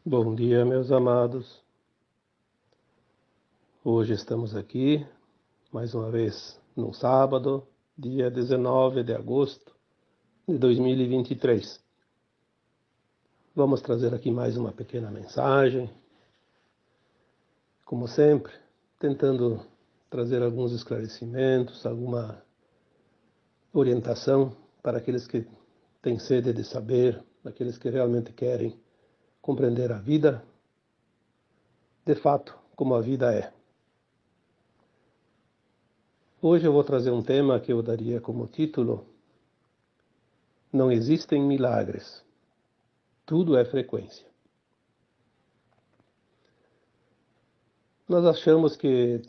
Bom dia, meus amados. Hoje estamos aqui, mais uma vez, no sábado, dia 19 de agosto de 2023. Vamos trazer aqui mais uma pequena mensagem, como sempre, tentando trazer alguns esclarecimentos, alguma orientação para aqueles que têm sede de saber, aqueles que realmente querem compreender a vida, de fato, como a vida é. Hoje eu vou trazer um tema que eu daria como título: Não existem milagres, tudo é frequência. Nós achamos que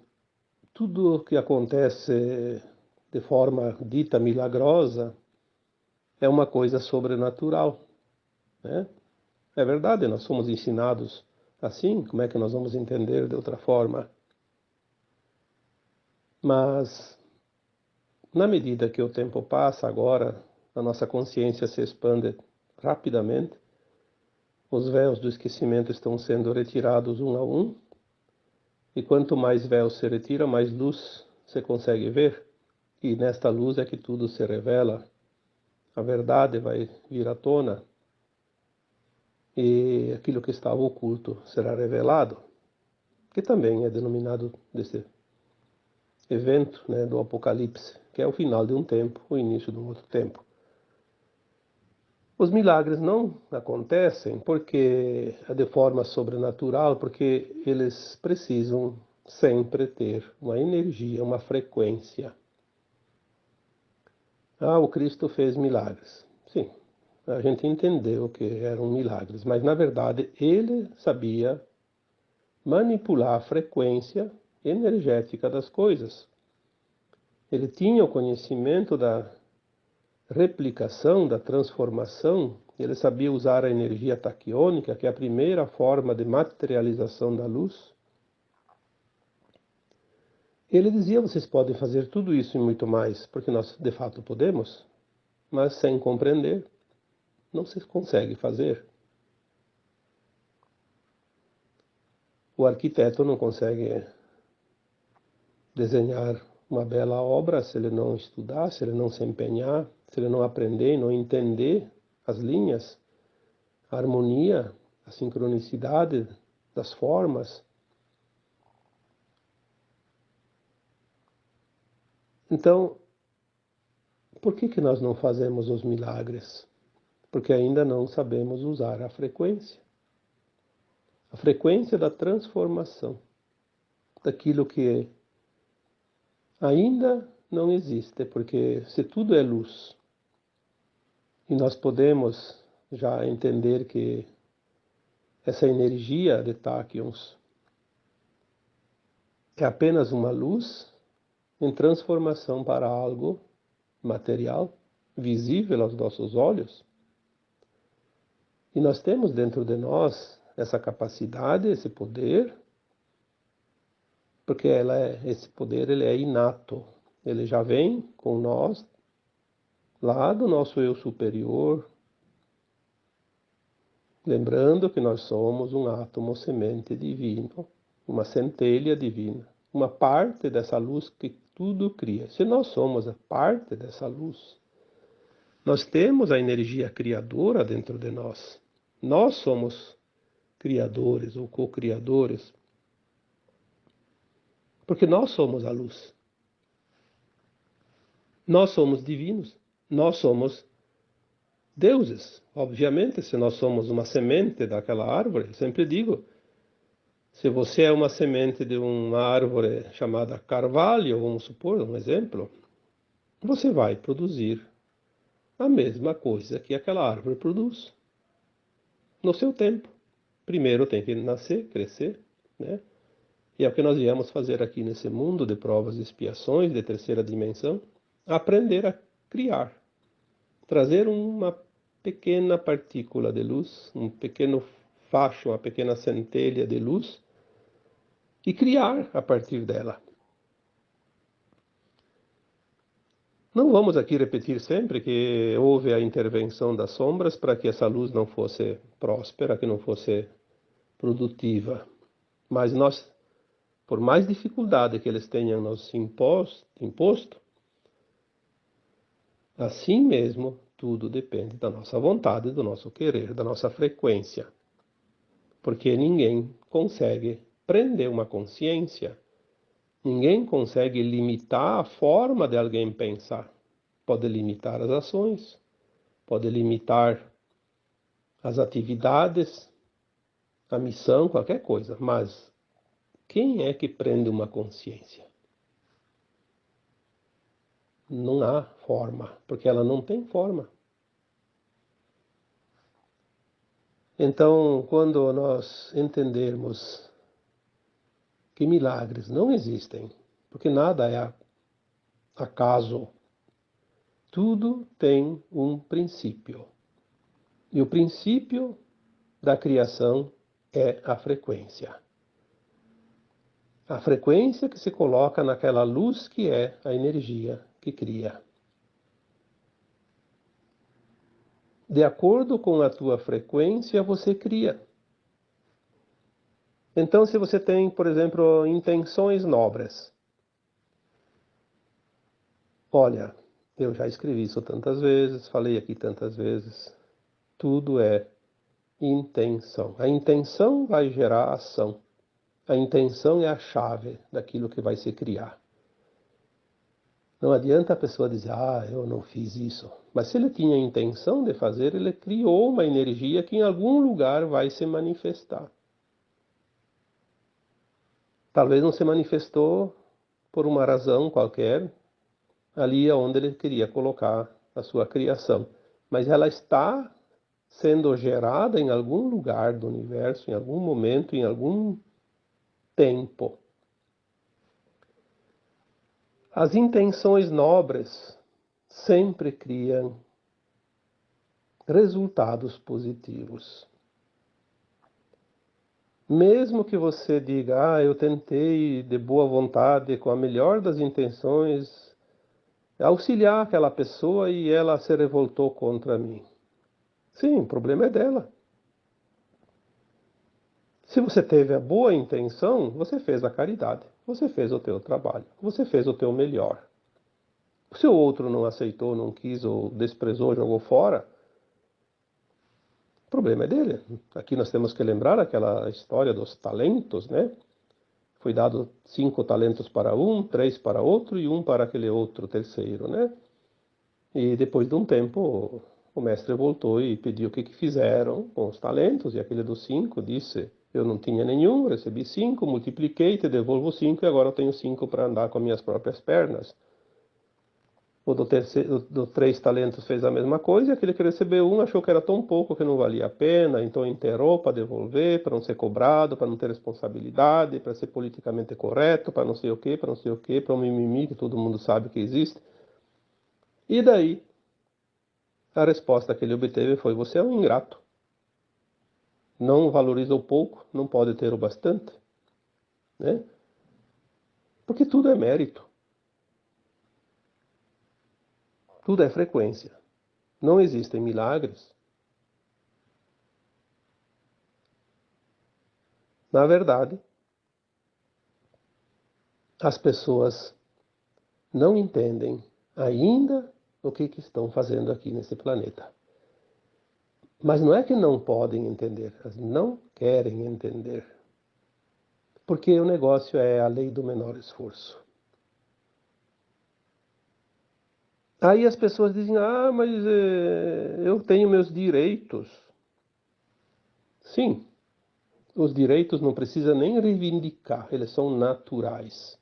tudo o que acontece de forma dita milagrosa é uma coisa sobrenatural, né? É verdade, nós somos ensinados assim, como é que nós vamos entender de outra forma? Mas, na medida que o tempo passa agora, a nossa consciência se expande rapidamente, os véus do esquecimento estão sendo retirados um a um, e quanto mais véu se retira, mais luz se consegue ver, e nesta luz é que tudo se revela, a verdade vai vir à tona, e aquilo que estava oculto será revelado, que também é denominado desse evento, né, do Apocalipse, que é o final de um tempo, o início de um outro tempo. Os milagres não acontecem porque é de forma sobrenatural, porque eles precisam sempre ter uma energia, uma frequência. O Cristo fez milagres. Sim, a gente entendeu que eram milagres, mas na verdade ele sabia manipular a frequência energética das coisas. Ele tinha o conhecimento da replicação, da transformação, ele sabia usar a energia taquiônica, que é a primeira forma de materialização da luz. Ele dizia: vocês podem fazer tudo isso e muito mais, porque nós de fato podemos, mas sem compreender, não se consegue fazer. O arquiteto não consegue desenhar uma bela obra se ele não estudar, se ele não se empenhar, se ele não aprender e não entender as linhas, a harmonia, a sincronicidade das formas. Então, por que nós não fazemos os milagres? Porque ainda não sabemos usar a frequência da transformação, daquilo que ainda não existe, porque se tudo é luz, e nós podemos já entender que essa energia de táquions é apenas uma luz em transformação para algo material, visível aos nossos olhos. E nós temos dentro de nós essa capacidade, esse poder, porque esse poder ele é inato, ele já vem com nós, lá do nosso eu superior, lembrando que nós somos um átomo semente divino, uma centelha divina, uma parte dessa luz que tudo cria. Se nós somos a parte dessa luz, nós temos a energia criadora dentro de nós. Nós somos criadores ou co-criadores, porque nós somos a luz. Nós somos divinos, nós somos deuses. Obviamente, se nós somos uma semente daquela árvore, eu sempre digo, se você é uma semente de uma árvore chamada carvalho, vamos supor, um exemplo, você vai produzir a mesma coisa que aquela árvore produz, no seu tempo. Primeiro tem que nascer, crescer, né? E é o que nós viemos fazer aqui nesse mundo de provas e expiações de terceira dimensão, aprender a criar, trazer uma pequena partícula de luz, um pequeno facho, uma pequena centelha de luz, e criar a partir dela. Não vamos aqui repetir sempre que houve a intervenção das sombras para que essa luz não fosse próspera, que não fosse produtiva. Mas nós, por mais dificuldade que eles tenham nos imposto, assim mesmo, tudo depende da nossa vontade, do nosso querer, da nossa frequência. Porque ninguém consegue prender uma consciência, ninguém consegue limitar a forma de alguém pensar. Pode limitar as ações, pode limitar as atividades, a missão, qualquer coisa, mas quem é que prende uma consciência? Não há forma, porque ela não tem forma. Então, quando nós entendermos que milagres não existem, porque nada é acaso, tudo tem um princípio. E o princípio da criação é a frequência. A frequência que se coloca naquela luz que é a energia que cria. De acordo com a tua frequência, você cria. Então, se você tem, por exemplo, intenções nobres, olha, eu já escrevi isso tantas vezes, falei aqui tantas vezes, tudo é intenção. A intenção vai gerar ação. A intenção é a chave daquilo que vai se criar. Não adianta a pessoa dizer, eu não fiz isso. Mas se ele tinha a intenção de fazer, ele criou uma energia que em algum lugar vai se manifestar. Talvez não se manifestou por uma razão qualquer, ali onde ele queria colocar a sua criação. Mas ela está sendo gerada em algum lugar do universo, em algum momento, em algum tempo. As intenções nobres sempre criam resultados positivos. Mesmo que você diga, eu tentei de boa vontade, com a melhor das intenções, auxiliar aquela pessoa e ela se revoltou contra mim. Sim, o problema é dela. Se você teve a boa intenção, você fez a caridade, você fez o teu trabalho, você fez o teu melhor. Se o outro não aceitou, não quis ou desprezou, jogou fora, o problema é dele. Aqui nós temos que lembrar aquela história dos talentos, né? Foi dado 5 talentos para um, 3 para outro e 1 para aquele outro terceiro, né? E depois de um tempo, o mestre voltou e pediu o que fizeram com os talentos, e aquele dos 5 disse, eu não tinha nenhum, recebi 5, multipliquei, te devolvo 5 e agora eu tenho 5 para andar com as minhas próprias pernas. O do 3 talentos fez a mesma coisa, e aquele que recebeu 1 achou que era tão pouco que não valia a pena, então enterrou para devolver, para não ser cobrado, para não ter responsabilidade, para ser politicamente correto, para não sei o quê, para não sei o quê, para um mimimi que todo mundo sabe que existe. E daí, a resposta que ele obteve foi, você é um ingrato. Não valoriza o pouco, não pode ter o bastante, né? Porque tudo é mérito. Tudo é frequência. Não existem milagres. Na verdade, as pessoas não entendem ainda o que estão fazendo aqui nesse planeta. Mas não é que não podem entender, elas não querem entender. Porque o negócio é a lei do menor esforço. Aí as pessoas dizem, mas eu tenho meus direitos. Sim, os direitos não precisa nem reivindicar, eles são naturais.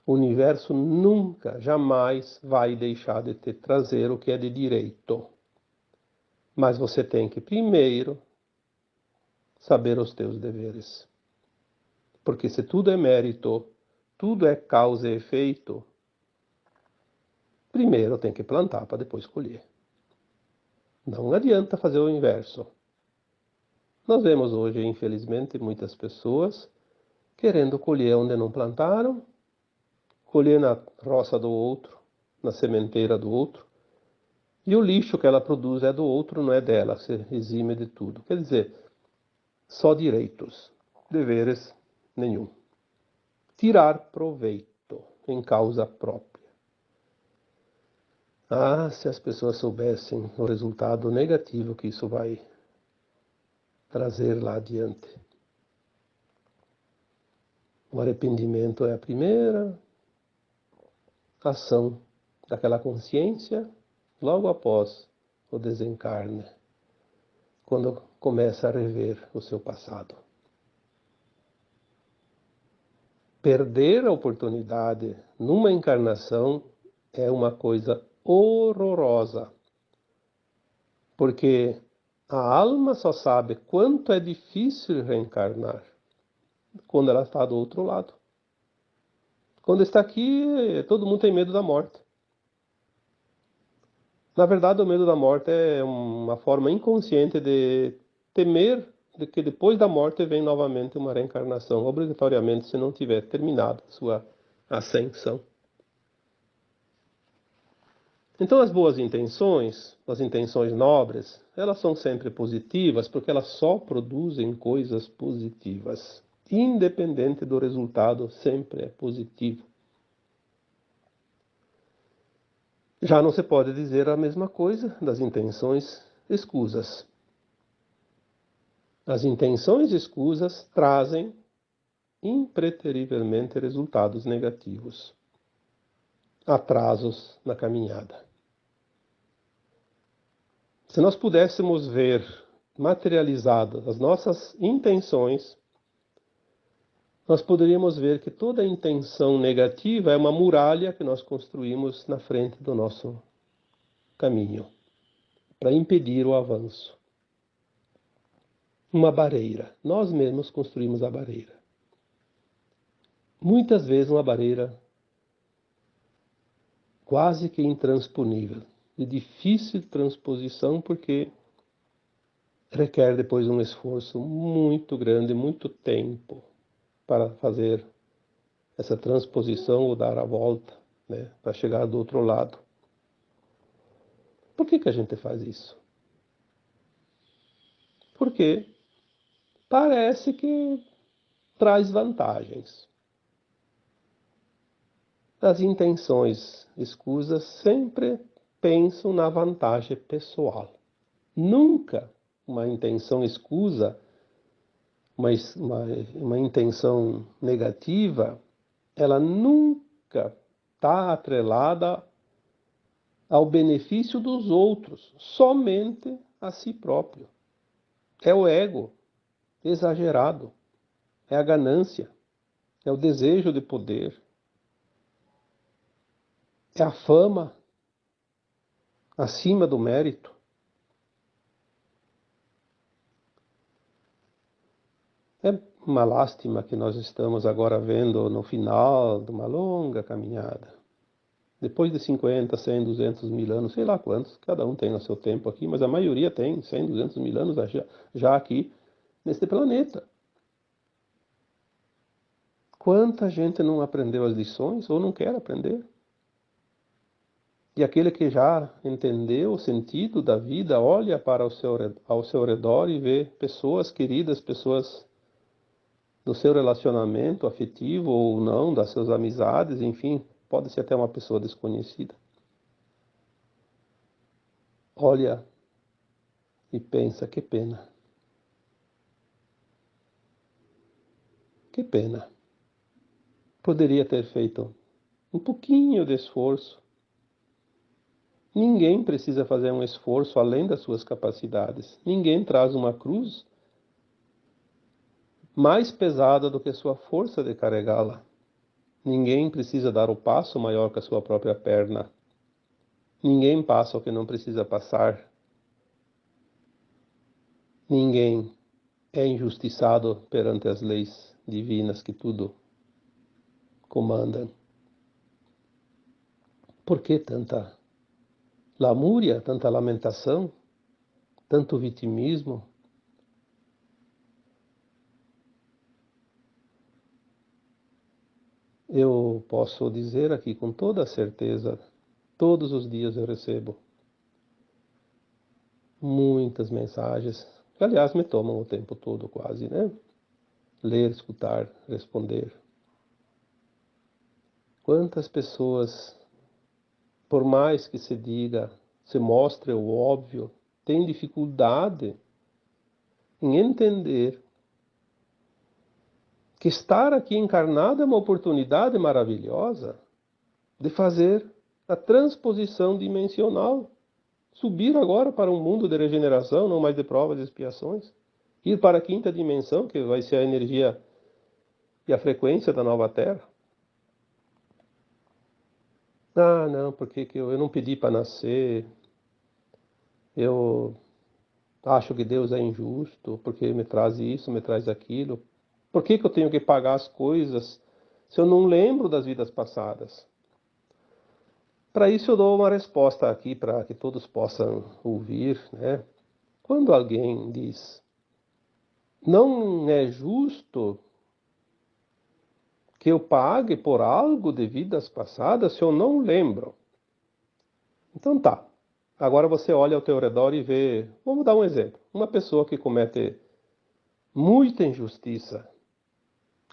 O universo nunca, jamais vai deixar de te trazer o que é de direito. Mas você tem que primeiro saber os teus deveres. Porque se tudo é mérito, tudo é causa e efeito, primeiro tem que plantar para depois colher. Não adianta fazer o inverso. Nós vemos hoje, infelizmente, muitas pessoas querendo colher onde não plantaram, colher na roça do outro, na sementeira do outro, e o lixo que ela produz é do outro, não é dela, se exime de tudo. Quer dizer, só direitos, deveres nenhum. Tirar proveito em causa própria. Ah, se as pessoas soubessem o resultado negativo que isso vai trazer lá adiante. O arrependimento é a primeira ação daquela consciência logo após o desencarne, quando começa a rever o seu passado. Perder a oportunidade numa encarnação é uma coisa horrorosa, porque a alma só sabe quanto é difícil reencarnar quando ela está do outro lado. Quando está aqui, todo mundo tem medo da morte. Na verdade, o medo da morte é uma forma inconsciente de temer de que depois da morte vem novamente uma reencarnação, obrigatoriamente, se não tiver terminado sua ascensão. Então, as boas intenções, as intenções nobres, elas são sempre positivas, porque elas só produzem coisas positivas. Independente do resultado, sempre é positivo. Já não se pode dizer a mesma coisa das intenções escusas. As intenções escusas trazem impreterivelmente resultados negativos, atrasos na caminhada. Se nós pudéssemos ver materializadas as nossas intenções, nós poderíamos ver que toda intenção negativa é uma muralha que nós construímos na frente do nosso caminho, para impedir o avanço. Uma barreira. Nós mesmos construímos a barreira. Muitas vezes uma barreira quase que intransponível, de difícil transposição, porque requer depois um esforço muito grande, muito tempo para fazer essa transposição ou dar a volta, né, para chegar do outro lado. Por que a gente faz isso? Porque parece que traz vantagens. As intenções escusas sempre pensam na vantagem pessoal. Nunca uma intenção escusa, uma intenção negativa, ela nunca está atrelada ao benefício dos outros, somente a si próprio. É o ego exagerado, é a ganância, é o desejo de poder, é a fama acima do mérito. É uma lástima que nós estamos agora vendo no final de uma longa caminhada. Depois de 50, 100, 200 mil anos, sei lá quantos, cada um tem o seu tempo aqui, mas a maioria tem 100, 200 mil anos já aqui neste planeta. Quanta gente não aprendeu as lições ou não quer aprender? E aquele que já entendeu o sentido da vida, olha para ao seu redor e vê pessoas queridas, pessoas do seu relacionamento afetivo ou não, das suas amizades, enfim, pode ser até uma pessoa desconhecida. Olha e pensa, que pena. Que pena. Poderia ter feito um pouquinho de esforço. Ninguém precisa fazer um esforço além das suas capacidades. Ninguém traz uma cruz mais pesada do que sua força de carregá-la. Ninguém precisa dar o passo maior que a sua própria perna. Ninguém passa o que não precisa passar. Ninguém é injustiçado perante as leis divinas que tudo comandam. Por que tanta lamúria, tanta lamentação, tanto vitimismo? Eu posso dizer aqui com toda certeza, todos os dias eu recebo muitas mensagens. Aliás, me tomam o tempo todo quase, né? Ler, escutar, responder. Quantas pessoas, por mais que se diga, se mostre o óbvio, têm dificuldade em entender que estar aqui encarnado é uma oportunidade maravilhosa de fazer a transposição dimensional. Subir agora para um mundo de regeneração, não mais de provas e expiações. Ir para a quinta dimensão, que vai ser a energia e a frequência da nova Terra. Ah, não, porque que eu não pedi para nascer. Eu acho que Deus é injusto, porque me traz isso, me traz aquilo. Por que eu tenho que pagar as coisas se eu não lembro das vidas passadas? Para isso eu dou uma resposta aqui para que todos possam ouvir, né? Quando alguém diz, não é justo que eu pague por algo de vidas passadas se eu não lembro. Então tá. Agora você olha ao teu redor e vê, vamos dar um exemplo, uma pessoa que comete muita injustiça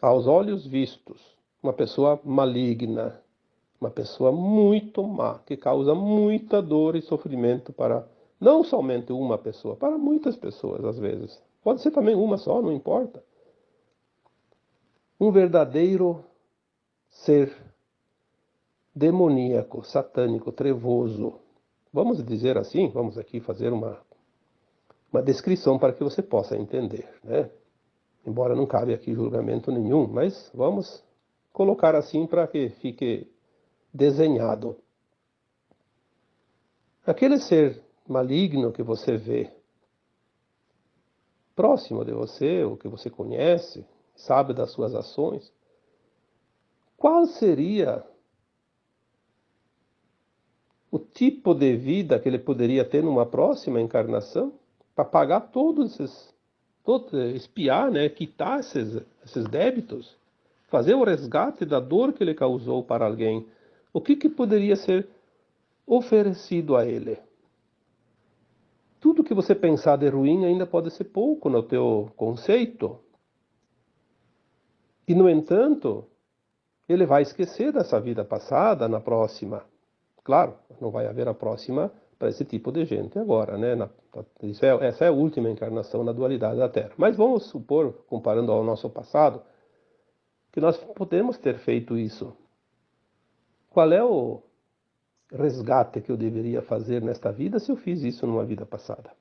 aos olhos vistos, uma pessoa maligna, uma pessoa muito má, que causa muita dor e sofrimento para não somente uma pessoa, para muitas pessoas às vezes. Pode ser também uma só, não importa. Um verdadeiro ser demoníaco, satânico, trevoso. Vamos dizer assim, vamos aqui fazer uma descrição para que você possa entender, né? Embora não cabe aqui julgamento nenhum, mas vamos colocar assim para que fique desenhado. Aquele ser maligno que você vê próximo de você, ou que você conhece, sabe das suas ações, qual seria o tipo de vida que ele poderia ter numa próxima encarnação para pagar espiar, né, quitar esses débitos, fazer o resgate da dor que ele causou para alguém? O que poderia ser oferecido a ele? Tudo que você pensar de ruim ainda pode ser pouco no teu conceito. E, no entanto, ele vai esquecer dessa vida passada na próxima. Claro, não vai haver a próxima para esse tipo de gente agora, né? Essa é a última encarnação na dualidade da Terra. Mas vamos supor, comparando ao nosso passado, que nós podemos ter feito isso. Qual é o resgate que eu deveria fazer nesta vida se eu fiz isso numa vida passada?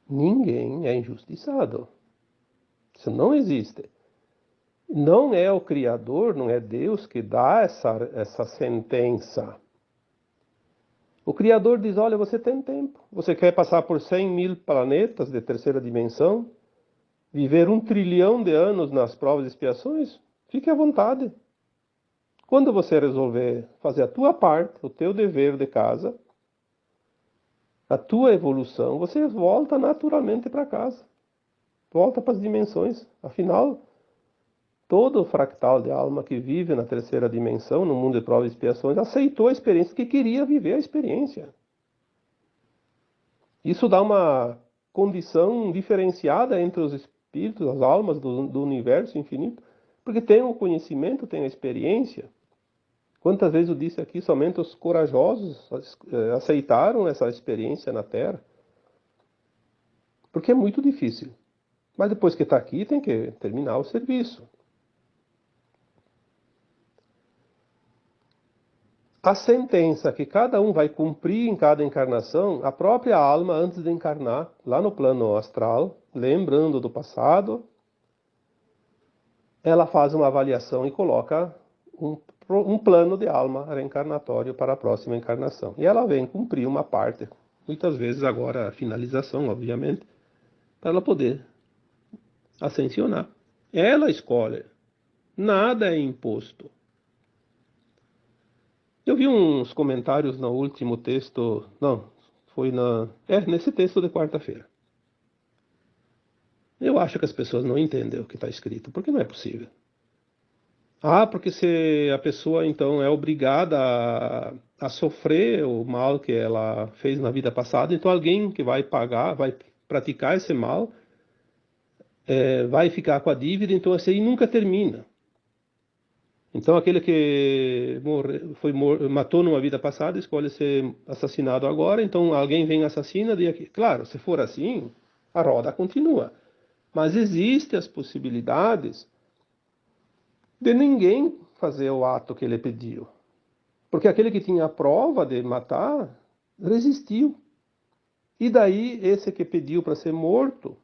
Ninguém é injustiçado. Isso não existe. Não é o Criador, não é Deus que dá essa sentença. O Criador diz, olha, você tem tempo. Você quer passar por 100.000 planetas de terceira dimensão? Viver 1 trilhão de anos nas provas e expiações? Fique à vontade. Quando você resolver fazer a tua parte, o teu dever de casa, a tua evolução, você volta naturalmente para casa. Volta para as dimensões. Afinal, todo fractal de alma que vive na terceira dimensão, no mundo de provas e expiações, aceitou a experiência que queria viver a experiência. Isso dá uma condição diferenciada entre os espíritos, as almas do universo infinito, porque tem o conhecimento, tem a experiência. Quantas vezes eu disse aqui, somente os corajosos aceitaram essa experiência na Terra, porque é muito difícil. Mas depois que está aqui, tem que terminar o serviço. A sentença que cada um vai cumprir em cada encarnação, a própria alma, antes de encarnar, lá no plano astral, lembrando do passado, ela faz uma avaliação e coloca um plano de alma reencarnatório para a próxima encarnação. E ela vem cumprir uma parte, muitas vezes agora a finalização, obviamente, para ela poder ascensionar. Ela escolhe, nada é imposto. Eu vi uns comentários no último texto, não, foi nesse texto de quarta-feira. Eu acho que as pessoas não entendem o que está escrito, porque não é possível. Ah, porque se a pessoa então é obrigada a sofrer o mal que ela fez na vida passada, então alguém que vai pagar, vai praticar esse mal, vai ficar com a dívida, então esse aí nunca termina. Então aquele que matou numa vida passada escolhe ser assassinado agora, então alguém vem e assassina, claro, se for assim, a roda continua. Mas existem as possibilidades de ninguém fazer o ato que ele pediu. Porque aquele que tinha a prova de matar, resistiu. E daí, esse que pediu para ser morto,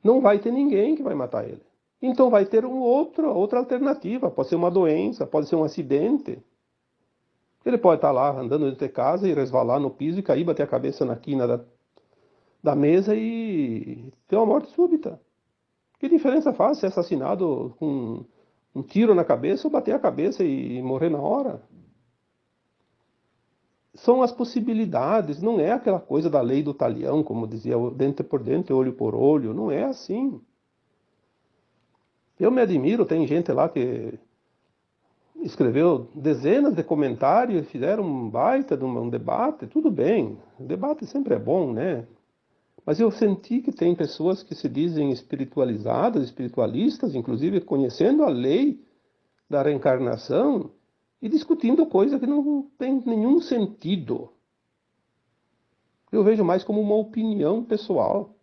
não vai ter ninguém que vai matar ele. Então vai ter outra alternativa. Pode ser uma doença, pode ser um acidente. Ele pode estar lá andando dentro de casa e resvalar no piso e cair, bater a cabeça na quina da mesa e ter uma morte súbita. Que diferença faz ser assassinado com um tiro na cabeça ou bater a cabeça e morrer na hora? São as possibilidades, não é aquela coisa da lei do talião, como dizia, dente por dente, olho por olho, não é assim. Eu me admiro, tem gente lá que escreveu dezenas de comentários, fizeram um baita de um debate, tudo bem, o debate sempre é bom, né? Mas eu senti que tem pessoas que se dizem espiritualizadas, espiritualistas, inclusive conhecendo a lei da reencarnação e discutindo coisa que não tem nenhum sentido. Eu vejo mais como uma opinião pessoal.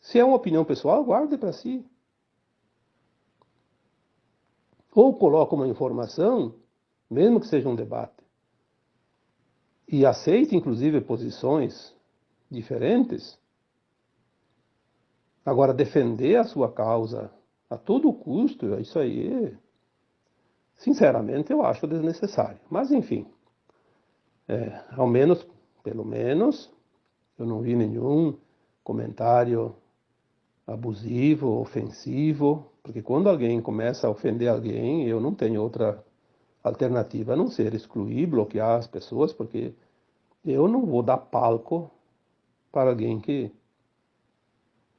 Se é uma opinião pessoal, guarde para si. Ou coloque uma informação, mesmo que seja um debate, e aceite, inclusive, posições diferentes. Agora, defender a sua causa a todo custo, isso aí, sinceramente, eu acho desnecessário. Mas, enfim, pelo menos, eu não vi nenhum comentário abusivo, ofensivo, porque quando alguém começa a ofender alguém, eu não tenho outra alternativa a não ser excluir, bloquear as pessoas, porque eu não vou dar palco para alguém que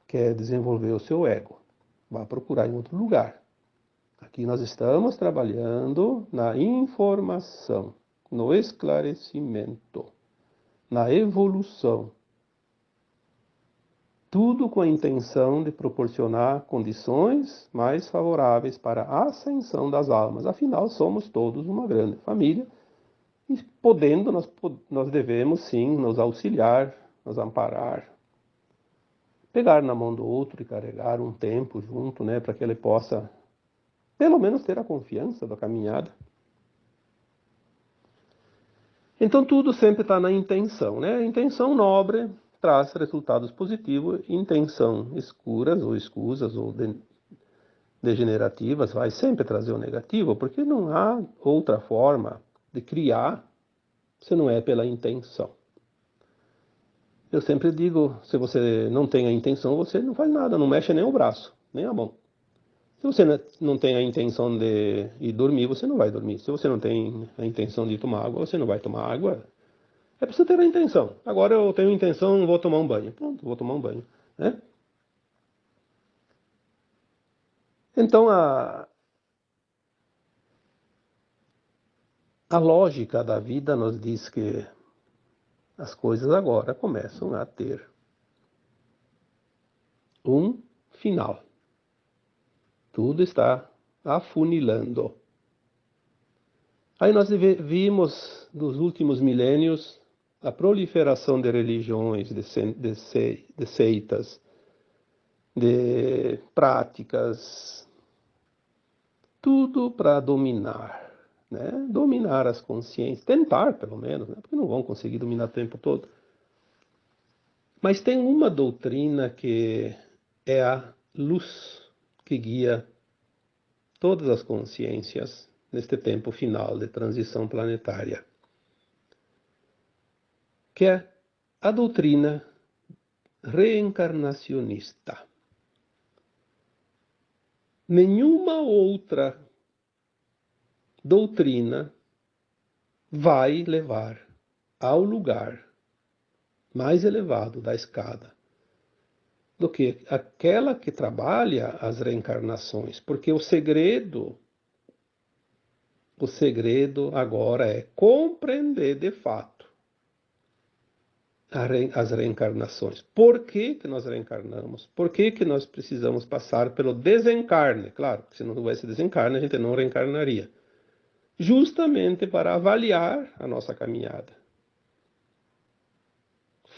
quer desenvolver o seu ego. Vá procurar em outro lugar. Aqui nós estamos trabalhando na informação, no esclarecimento, na evolução. Tudo com a intenção de proporcionar condições mais favoráveis para a ascensão das almas. Afinal, somos todos uma grande família e podendo, nós devemos sim nos auxiliar, nos amparar, pegar na mão do outro e carregar um tempo junto, né, para que ele possa, pelo menos, ter a confiança da caminhada. Então, tudo sempre está na intenção, né? Intenção nobre traz resultados positivos, intenção escuras ou escusas ou degenerativas vai sempre trazer o negativo, porque não há outra forma de criar se não é pela intenção. Eu sempre digo, se você não tem a intenção, você não faz nada, não mexe nem o braço, nem a mão. Se você não tem a intenção de ir dormir, você não vai dormir. Se você não tem a intenção de tomar água, você não vai tomar água. É preciso ter a intenção. Agora eu tenho a intenção, vou tomar um banho. Pronto, vou tomar um banho, né? Então a lógica da vida nos diz que as coisas agora começam a ter um final. Tudo está afunilando. Aí nós vimos nos últimos milênios a proliferação de religiões, de seitas, de práticas, tudo para dominar, né? Dominar as consciências, tentar pelo menos, né? Porque não vão conseguir dominar o tempo todo. Mas tem uma doutrina que é a luz que guia todas as consciências neste tempo final de transição planetária, que é a doutrina reencarnacionista. Nenhuma outra doutrina vai levar ao lugar mais elevado da escada do que aquela que trabalha as reencarnações, porque o segredo agora é compreender de fato as reencarnações. Por que que nós reencarnamos? Por que que nós precisamos passar pelo desencarne? Claro, se não houvesse desencarne, a gente não reencarnaria. Justamente para avaliar a nossa caminhada.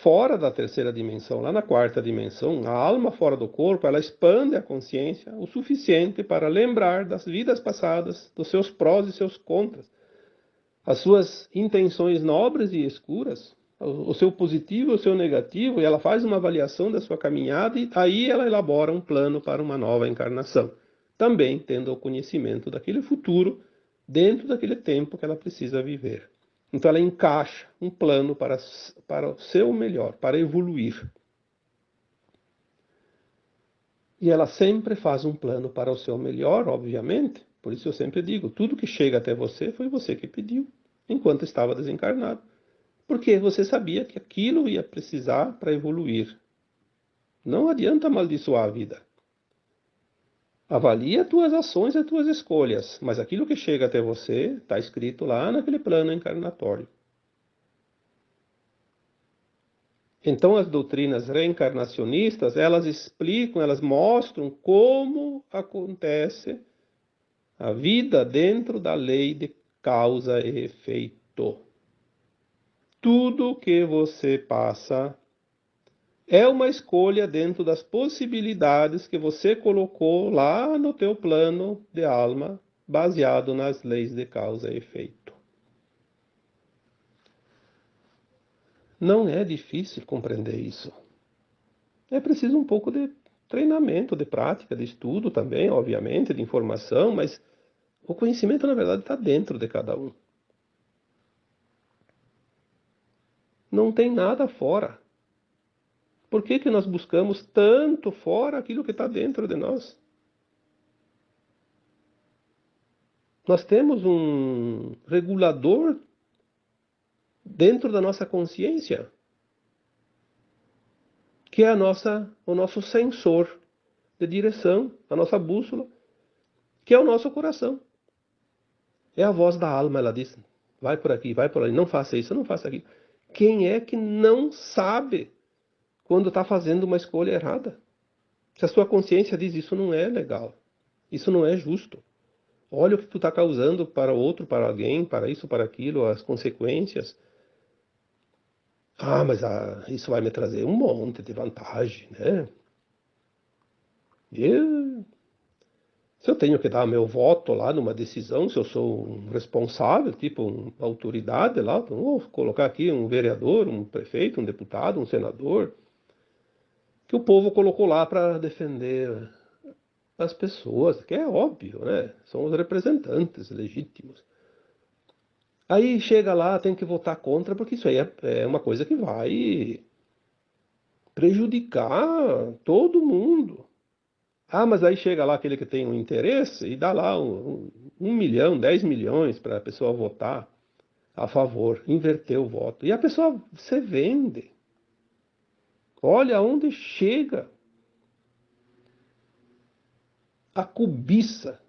Fora da terceira dimensão, lá na quarta dimensão, a alma fora do corpo, ela expande a consciência o suficiente para lembrar das vidas passadas, dos seus prós e seus contras, as suas intenções nobres e escuras, o seu positivo e o seu negativo, e ela faz uma avaliação da sua caminhada e aí ela elabora um plano para uma nova encarnação, também tendo o conhecimento daquele futuro dentro daquele tempo que ela precisa viver. Então ela encaixa um plano para o seu melhor, para evoluir. E ela sempre faz um plano para o seu melhor, obviamente. Por isso eu sempre digo, tudo que chega até você foi você que pediu, enquanto estava desencarnado. Porque você sabia que aquilo ia precisar para evoluir. Não adianta amaldiçoar a vida. Avalie as tuas ações e as tuas escolhas, mas aquilo que chega até você está escrito lá naquele plano encarnatório. Então as doutrinas reencarnacionistas, elas explicam, elas mostram como acontece a vida dentro da lei de causa e efeito. Tudo que você passa é uma escolha dentro das possibilidades que você colocou lá no teu plano de alma, baseado nas leis de causa e efeito. Não é difícil compreender isso. É preciso um pouco de treinamento, de prática, de estudo também, obviamente, de informação, mas o conhecimento, na verdade, está dentro de cada um. Não tem nada fora. Por que que nós buscamos tanto fora aquilo que está dentro de nós? Nós temos um regulador dentro da nossa consciência, que é o nosso sensor de direção, a nossa bússola, que é o nosso coração. É a voz da alma, ela diz, vai por aqui, vai por ali, não faça isso, não faça aquilo. Quem é que não sabe quando está fazendo uma escolha errada? Se a sua consciência diz, isso não é legal, isso não é justo. Olha o que tu está causando para o outro, para alguém, para isso, para aquilo, as consequências. Ah, mas isso vai me trazer um monte de vantagem, né? Se eu tenho que dar meu voto lá numa decisão, se eu sou um responsável, tipo uma autoridade lá, vou colocar aqui um vereador, um prefeito, um deputado, um senador, que o povo colocou lá para defender as pessoas, que é óbvio, né? São os representantes legítimos. Aí chega lá, tem que votar contra, porque isso aí é uma coisa que vai prejudicar todo mundo. Ah, mas aí chega lá aquele que tem um interesse e dá lá 1 milhão, 10 milhões para a pessoa votar a favor, inverter o voto. E a pessoa se vende. Olha onde chega a cobiça,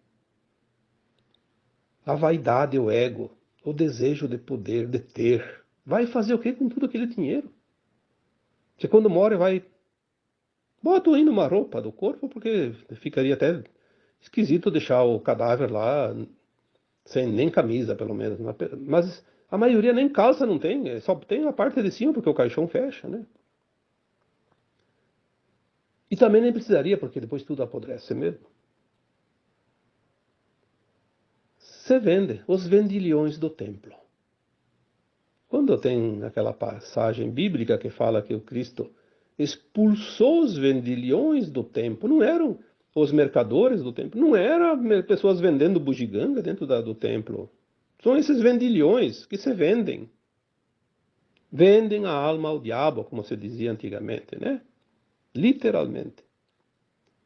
a vaidade, o ego, o desejo de poder, de ter. Vai fazer o que com tudo aquele dinheiro? Você quando morre vai... Bota aí numa roupa do corpo, porque ficaria até esquisito deixar o cadáver lá sem nem camisa, pelo menos. Mas a maioria nem calça não tem, só tem a parte de cima, porque o caixão fecha, né? E também nem precisaria, porque depois tudo apodrece mesmo. Você vende os vendilhões do templo. Quando tem aquela passagem bíblica que fala que o Cristo expulsou os vendilhões do templo, não eram os mercadores do templo, não eram pessoas vendendo bugiganga dentro do templo. São esses vendilhões que se vendem. Vendem a alma ao diabo, como se dizia antigamente, né? Literalmente.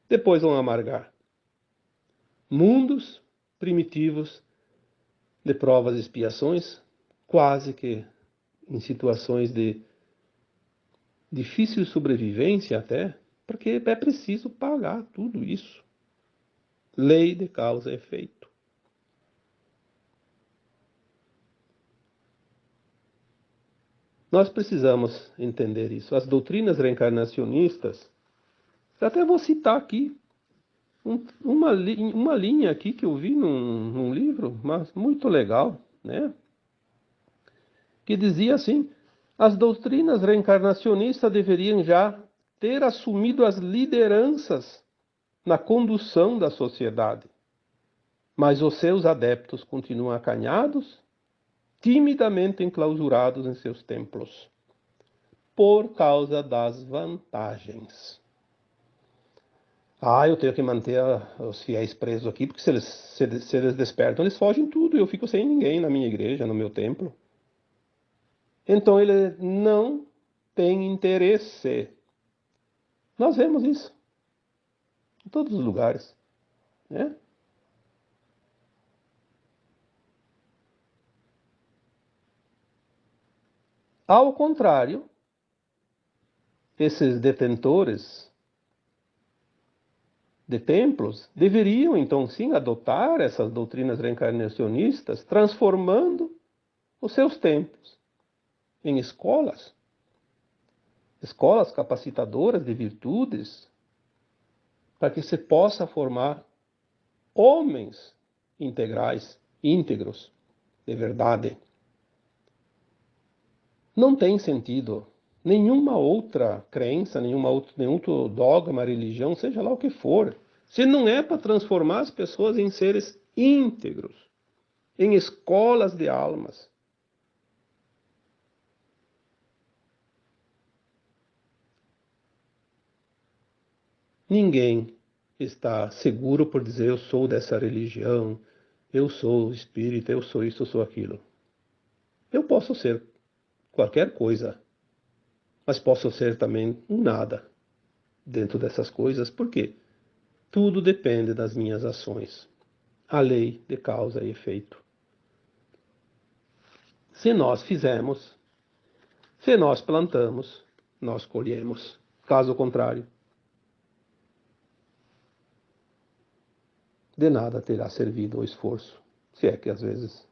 Depois vão amargar mundos primitivos de provas e expiações, quase que em situações de difícil sobrevivência até, porque é preciso pagar tudo isso. Lei de causa e efeito. Nós precisamos entender isso. As doutrinas reencarnacionistas, eu até vou citar aqui uma linha aqui que eu vi num livro, mas muito legal, né? Que dizia assim: as doutrinas reencarnacionistas deveriam já ter assumido as lideranças na condução da sociedade, mas os seus adeptos continuam acanhados, timidamente enclausurados em seus templos, por causa das vantagens. Eu tenho que manter os fiéis presos aqui, porque se eles despertam, eles fogem tudo, e eu fico sem ninguém na minha igreja, no meu templo. Então ele não tem interesse. Nós vemos isso em todos os lugares, né? Ao contrário, esses detentores de templos deveriam, então, sim, adotar essas doutrinas reencarnacionistas, transformando os seus templos em escolas capacitadoras de virtudes, para que se possa formar homens integrais, íntegros, de verdade. Não tem sentido nenhuma outra crença, nenhum outro dogma, religião, seja lá o que for, se não é para transformar as pessoas em seres íntegros, em escolas de almas. Ninguém está seguro por dizer eu sou dessa religião, eu sou espírita, eu sou isso, eu sou aquilo. Eu posso ser qualquer coisa, mas posso ser também um nada dentro dessas coisas, porque tudo depende das minhas ações. A lei de causa e efeito. Se nós fizermos, se nós plantamos, nós colhemos. Caso contrário, de nada terá servido o esforço. Se é que às vezes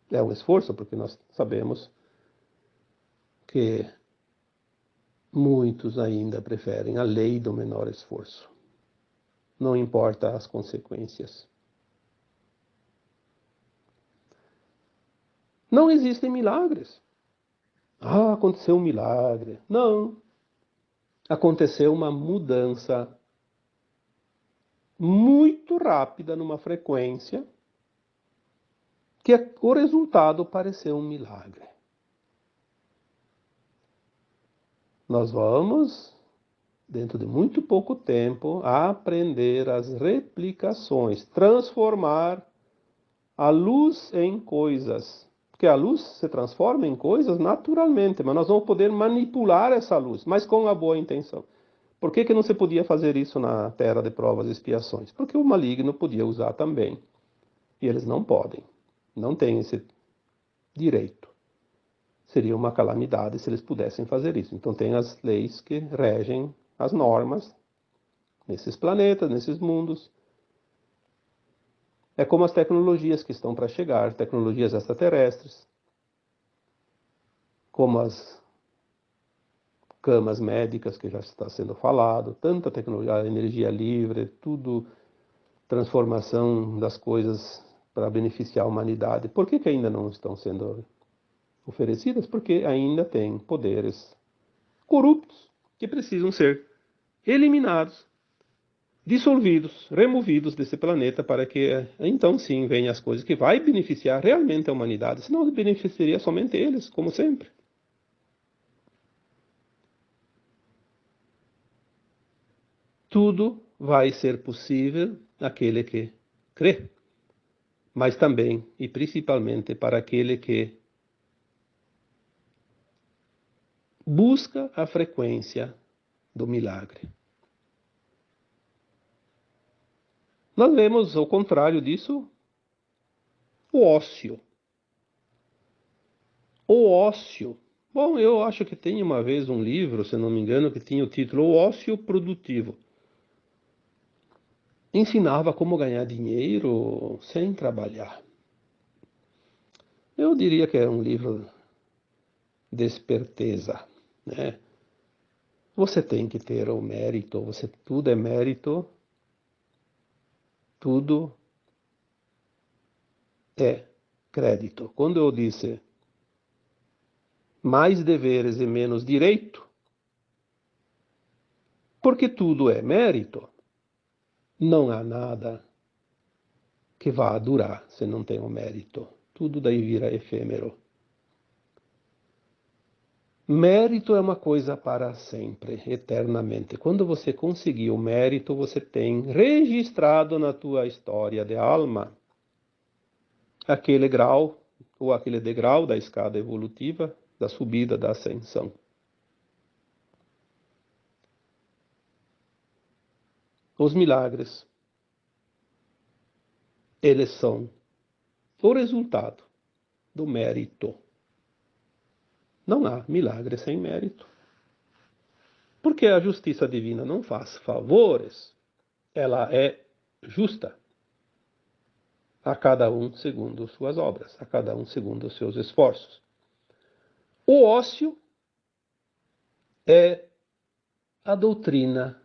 é um esforço, porque nós sabemos que muitos ainda preferem a lei do menor esforço. Não importa as consequências. Não existem milagres. Aconteceu um milagre. Não. Aconteceu uma mudança muito rápida numa frequência que o resultado pareceu um milagre. Nós vamos, dentro de muito pouco tempo, aprender as replicações, transformar a luz em coisas. Porque a luz se transforma em coisas naturalmente, mas nós vamos poder manipular essa luz, mas com a boa intenção. Por que não se podia fazer isso na terra de provas e expiações? Porque o maligno podia usar também. E eles não podem. Não têm esse direito. Seria uma calamidade se eles pudessem fazer isso. Então tem as leis que regem as normas nesses planetas, nesses mundos. É como as tecnologias que estão para chegar, tecnologias extraterrestres, como as camas médicas que já está sendo falado, tanta tecnologia, a energia livre, tudo, transformação das coisas para beneficiar a humanidade. Por que ainda não estão sendo oferecidas? Porque ainda tem poderes corruptos que precisam ser eliminados, dissolvidos, removidos desse planeta para que então sim venham as coisas que vai beneficiar realmente a humanidade, senão beneficiaria somente eles, como sempre. Tudo vai ser possível àquele que crê, mas também e principalmente para aquele que busca a frequência do milagre. Nós vemos, ao contrário disso, o ócio. O ócio. Bom, eu acho que tem uma vez um livro, se não me engano, que tinha o título O Ócio Produtivo. Ensinava como ganhar dinheiro sem trabalhar. Eu diria que é um livro desperteza, né? Você tem que ter o mérito, tudo é mérito, tudo é crédito. Quando eu disse mais deveres e menos direito, porque tudo é mérito, não há nada que vá durar se não tem o mérito. Tudo daí vira efêmero. Mérito é uma coisa para sempre, eternamente. Quando você conseguir o mérito, você tem registrado na tua história de alma aquele grau ou aquele degrau da escada evolutiva, da subida, da ascensão. Os milagres, eles são o resultado do mérito. Não há milagre sem mérito. Porque a justiça divina não faz favores, ela é justa. A cada um segundo suas obras, a cada um segundo os seus esforços. O ócio é a doutrina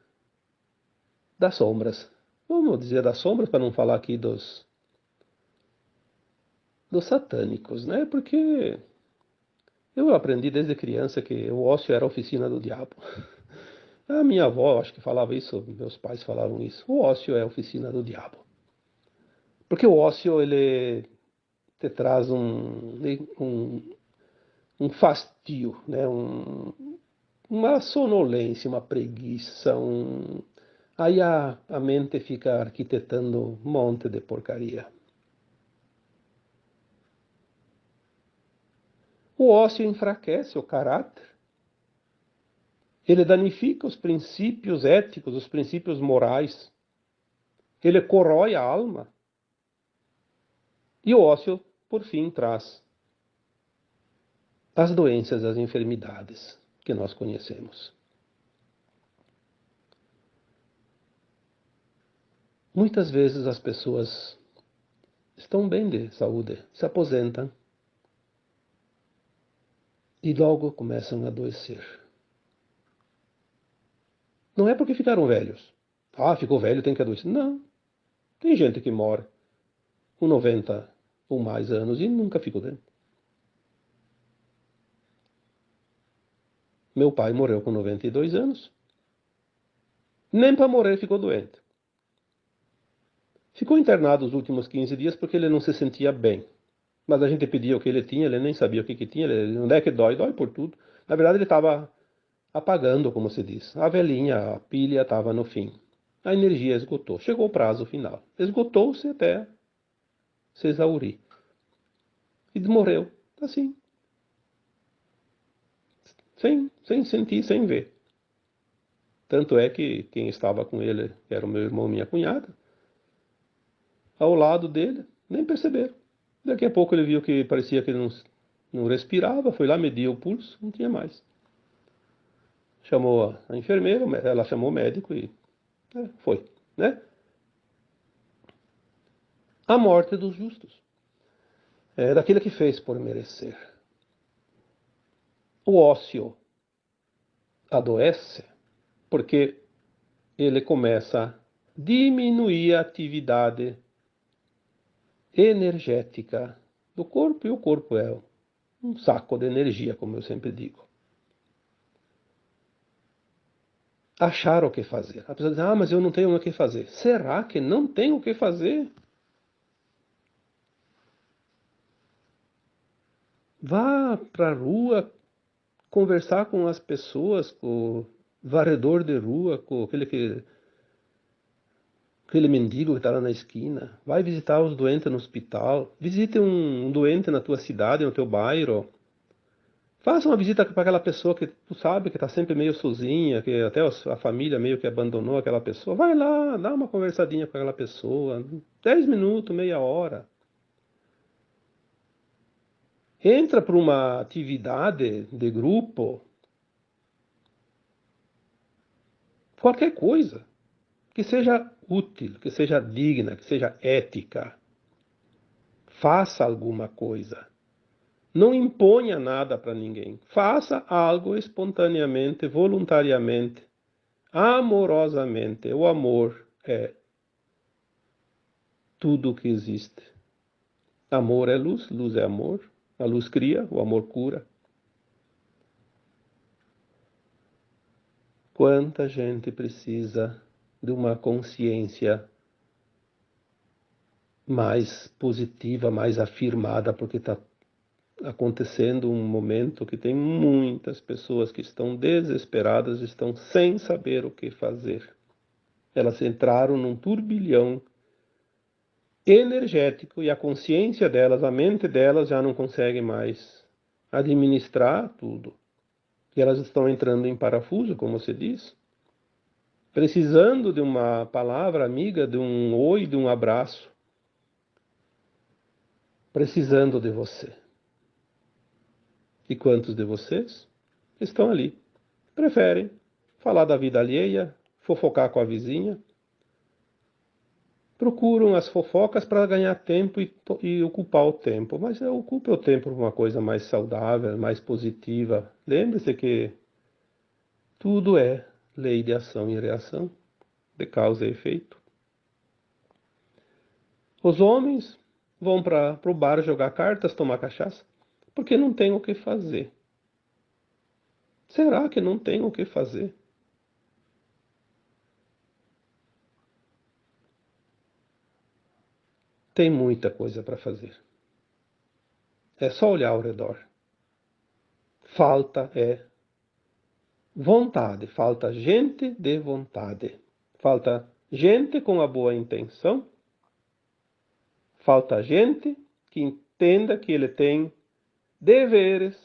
das sombras. Vamos dizer das sombras, para não falar aqui dos satânicos, né? Porque eu aprendi desde criança que o ócio era a oficina do diabo. A minha avó, acho que falava isso, meus pais falavam isso. O ócio é a oficina do diabo. Porque o ócio, ele te traz um fastio, né? Uma sonolência, uma preguiça. Aí a mente fica arquitetando um monte de porcaria. O ócio enfraquece o caráter. Ele danifica os princípios éticos, os princípios morais. Ele corrói a alma. E o ócio, por fim, traz as doenças, as enfermidades que nós conhecemos. Muitas vezes as pessoas estão bem de saúde, se aposentam e logo começam a adoecer. Não é porque ficaram velhos. Ah, ficou velho, tem que adoecer. Não. Tem gente que morre com 90 ou mais anos e nunca ficou doente. Meu pai morreu com 92 anos. Nem para morrer ficou doente. Ficou internado os últimos 15 dias porque ele não se sentia bem. Mas a gente pedia o que ele tinha, ele nem sabia o que tinha. Onde é que dói? Dói por tudo. Na verdade, ele estava apagando, como se diz. A velhinha, a pilha estava no fim. A energia esgotou. Chegou o prazo final. Esgotou-se até se exaurir. E morreu. Assim. Sem sentir, sem ver. Tanto é que quem estava com ele, que era o meu irmão e minha cunhada, ao lado dele, nem perceberam. Daqui a pouco ele viu que parecia que ele não respirava, foi lá, mediu o pulso, não tinha mais. Chamou a enfermeira, ela chamou o médico e foi, né? A morte dos justos. É daquele que fez por merecer. O ócio adoece porque ele começa a diminuir a atividade energética do corpo, e o corpo é um saco de energia, como eu sempre digo. Achar o que fazer. A pessoa diz, mas eu não tenho o que fazer. Será que não tem o que fazer? Vá para a rua conversar com as pessoas, com o varredor de rua, com aquele mendigo que está lá na esquina. Vai visitar os doentes no hospital. Visite um doente na tua cidade, no teu bairro. Faça uma visita para aquela pessoa que tu sabe que está sempre meio sozinha, que até a família meio que abandonou aquela pessoa. Vai lá, dá uma conversadinha com aquela pessoa. 10 minutos, meia hora. Entra para uma atividade de grupo. Qualquer coisa que seja útil, que seja digna, que seja ética. Faça alguma coisa. Não imponha nada para ninguém. Faça algo espontaneamente, voluntariamente, amorosamente. O amor é tudo o que existe. Amor é luz, luz é amor. A luz cria, o amor cura. Quanta gente precisa de uma consciência mais positiva, mais afirmada, porque está acontecendo um momento que tem muitas pessoas que estão desesperadas, estão sem saber o que fazer. Elas entraram num turbilhão energético e a consciência delas, a mente delas já não consegue mais administrar tudo. E elas estão entrando em parafuso, como você diz, precisando de uma palavra amiga, de um oi, de um abraço, precisando de você. E quantos de vocês estão ali? Preferem falar da vida alheia, fofocar com a vizinha, procuram as fofocas para ganhar tempo e ocupar o tempo. Mas ocupe o tempo por uma coisa mais saudável, mais positiva. Lembre-se que tudo é lei de ação e reação, de causa e efeito. Os homens vão para o bar jogar cartas, tomar cachaça, porque não tem o que fazer. Será que não tem o que fazer? Tem muita coisa para fazer. É só olhar ao redor. Falta vontade, falta gente de vontade. Falta gente com a boa intenção. Falta gente que entenda que ele tem deveres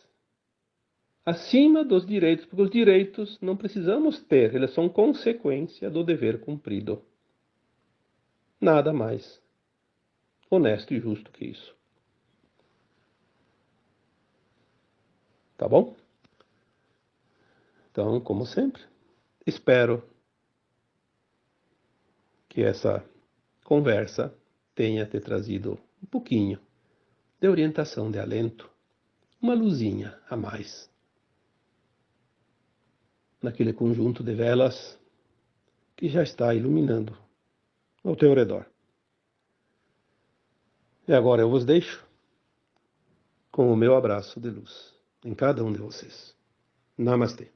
acima dos direitos, porque os direitos não precisamos ter, eles são consequência do dever cumprido. Nada mais honesto e justo que isso. Tá bom? Então, como sempre, espero que essa conversa tenha te trazido um pouquinho de orientação, de alento, uma luzinha a mais naquele conjunto de velas que já está iluminando ao teu redor. E agora eu vos deixo com o meu abraço de luz em cada um de vocês. Namastê.